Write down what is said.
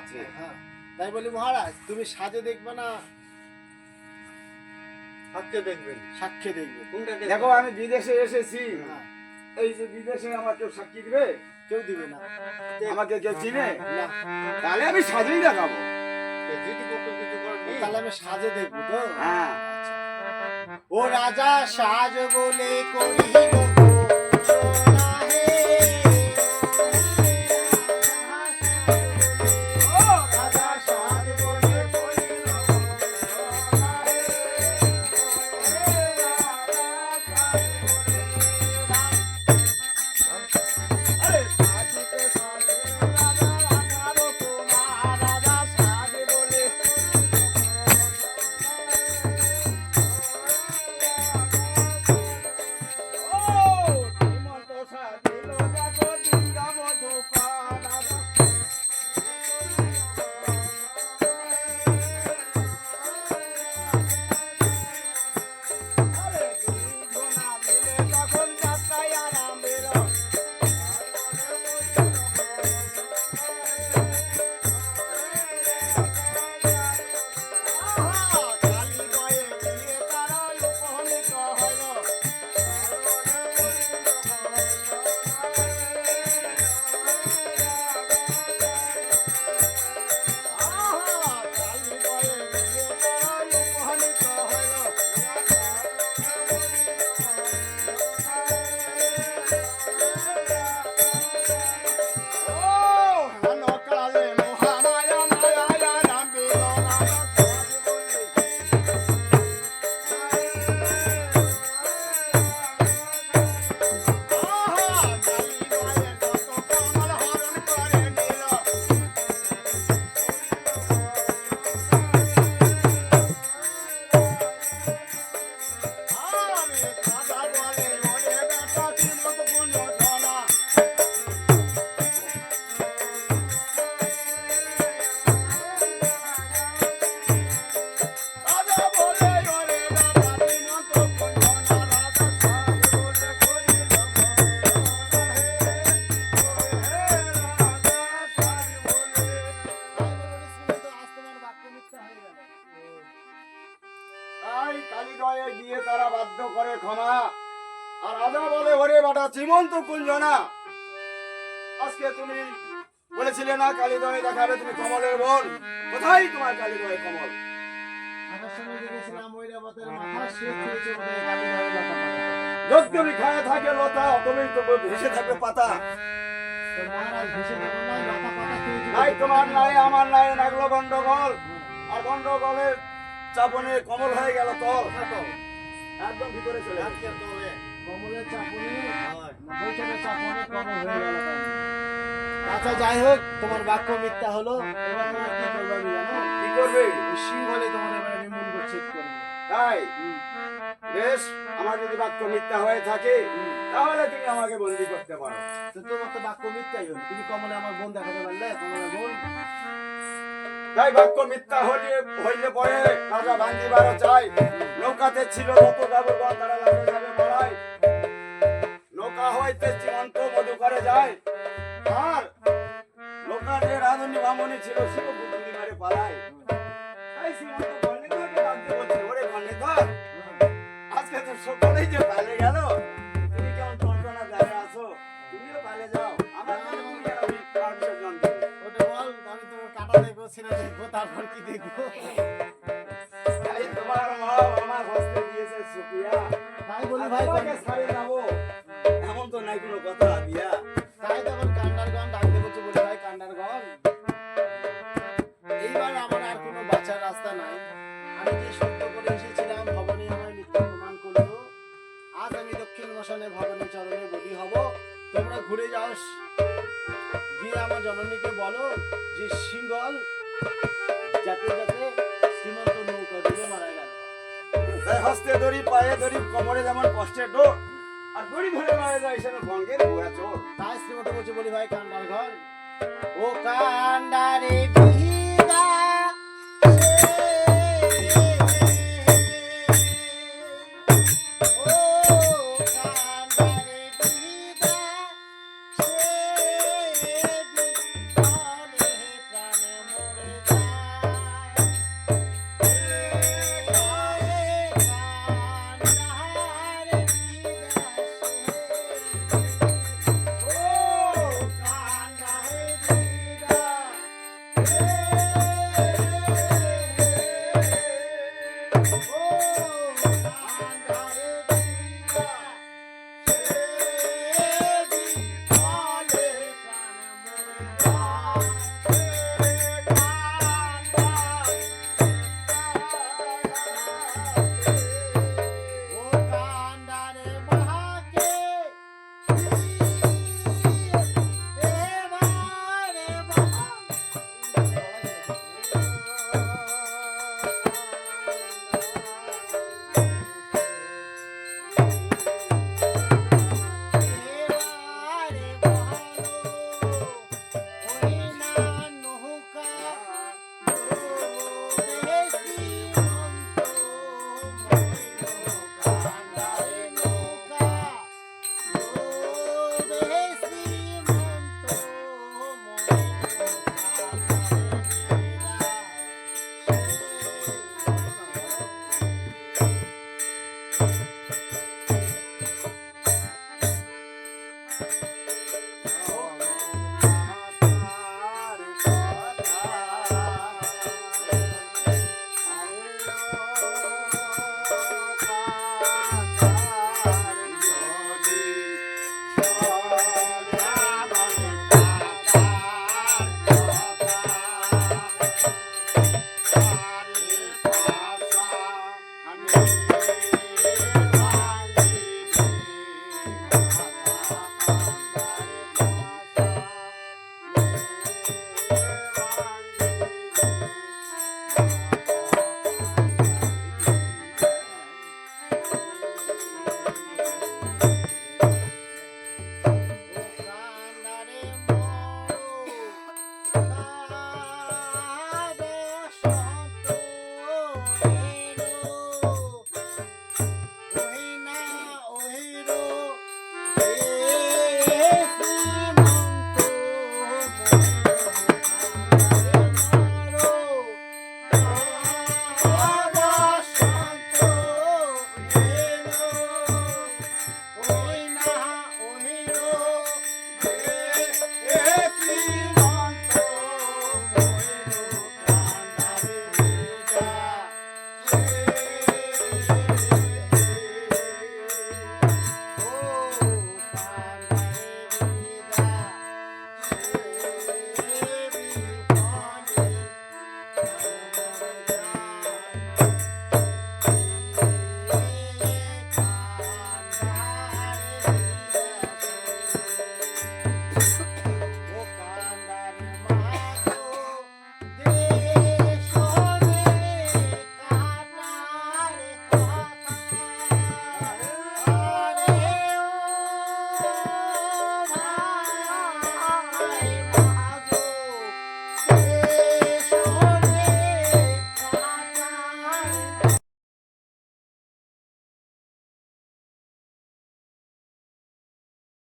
আছে। হ্যাঁ, তাই বলি মহারাজ তুমি সাজে দেখবে না সাক্ষ্য দেখবেন? সাক্ষ্যে দেখবে? কোনটা দেখো আমি বিদেশে এসেছি, হ্যাঁ, এই যে বিদেশে আমার কেউ সাক্ষী দিবে? কেউ দিবে না। আমাকে কেউ চিনে? না, তাহলে আমি সাজেই দেখাবো। চিঠিপত্র কিছু করেননি? তাহলে আমি সাজে দেখবো তো? হ্যাঁ। আচ্ছা। ও রাজা সাজ বলে করিল ঘোষণা হে। ও রাজা সাজ বলে করিল ঘোষণা হে। আরে সাজিতে সাজে রাজা রাখালো তোমার, রাজা সাজ বলে তাই কালীদয়ে গিয়ে তারা বাধ্য করে ক্ষমা, আর রাজা বলে ওরে বাটা শ্রীমন্ত কুঞ্জনা, আজকে তুমি বলেছিলে না কালীদয়ে দেখাবে তুমি কমলের বোন, কোথায় তোমার কালীদয়ে কমল? আসার সময় দেখেছিলাম ঐরাবতের মাথা সে খেয়েছে বোধহয় কালীদয়ের লতা পাতা। যদ্যপি খায় থাকে লতা, তুমি তো ভেসে থাকবে পাতা। তো মহারাজ ভেসে দেবো না, লতা পাতা খেয়েছে। নাই তোমার নাই আমার নাই লাগলো গন্ডগোল, আর গন্ডগোলের চাপনে কমল হয়ে গেল তল, একদম ভিতরে চলে গেল। কমলের চাপনে বৈঠকের চাপনে কমল হয়ে গেল। আচ্ছা যাই হোক, তোমার বাক্য মিথ্যা হলো। এবার তোমার কি করবে আমি জানো? কি করবে? ওই সিংহলে তোমার এবার আমি মুন্ড ছেদ করবো। তাই বেশ, আমার যদি বাক্য মিথ্যা হয়ে থাকে তাহলে তুমি আমাকে বন্দি করতে পারো। তো তোমার তো বাক্য মিথ্যাই হলো, তুমি কমলে আমার বোন দেখাতে পারলে, কমলের বোন। তাই বাক্য মিথ্যা হইলে পরে রাজা ভাঙ্গিবারও চাই। নৌকাতে ছিল যত যাবরগণ তারা লাগে যাবে মারাই, নৌকা হইতে শ্রীমন্ত মধু করে যায়, আর নৌকাতে রাধুনী বামনি ছিল শিব পুতুলি মারে পালায়। তাই শ্রীমন্ত কর্ণেধরকে ডাকতে বলছে, ওরে কর্ণেধর, আজকে তো সকলেই যে পালে গেল, তুমি কেমন যন্ত্রণা দাঁড়িয়ে আছো, তুমিও পালে যাও, আমার কাছে তুমি আর আমি কার বিসর্জন দেবো। ওটা বল, আমি তোমার কাটা দেখবো, সিনা দেখবো, তারপর কি দেখবো? তাই তোমার মা আমার হস্তে দিয়েছে সুপিয়া, তাই বলি ভাই, তোমাকে ছাড়ে যাবো এমন তো নাই কোনো কথা দিয়া। তাই তো এখন কান্ডারগণ ডাকতে বলছে, বলি ভাই কান্ডারগণ, এইবার আমার আর কোনো বাঁচার রাস্তা নাই। আমি যে সত্য করে এসেছিলাম, ভবানী আমায় মিথ্যা প্রমাণ করলো। আজ আমি দক্ষিণ মশানে ভবানী চরণে বলি হব। তোমরা ঘুরে যাও, গিয়ে আমার জননীকে বলো যে সিংহল যাতে যাতে শ্রীমন্ত নৌকা ডুবে মারা গেল। তাই হস্তে দড়ি পায়ে দড়ি কোমরে যেমন কষ্টের ডোর, আর দড়ি ধরে মারা যায় সেটা গঙ্গের বুয়া চোর। তাই শ্রীমন্ত বলছে, বলি ভাই কান্ডারগণ, ও কান্ডারে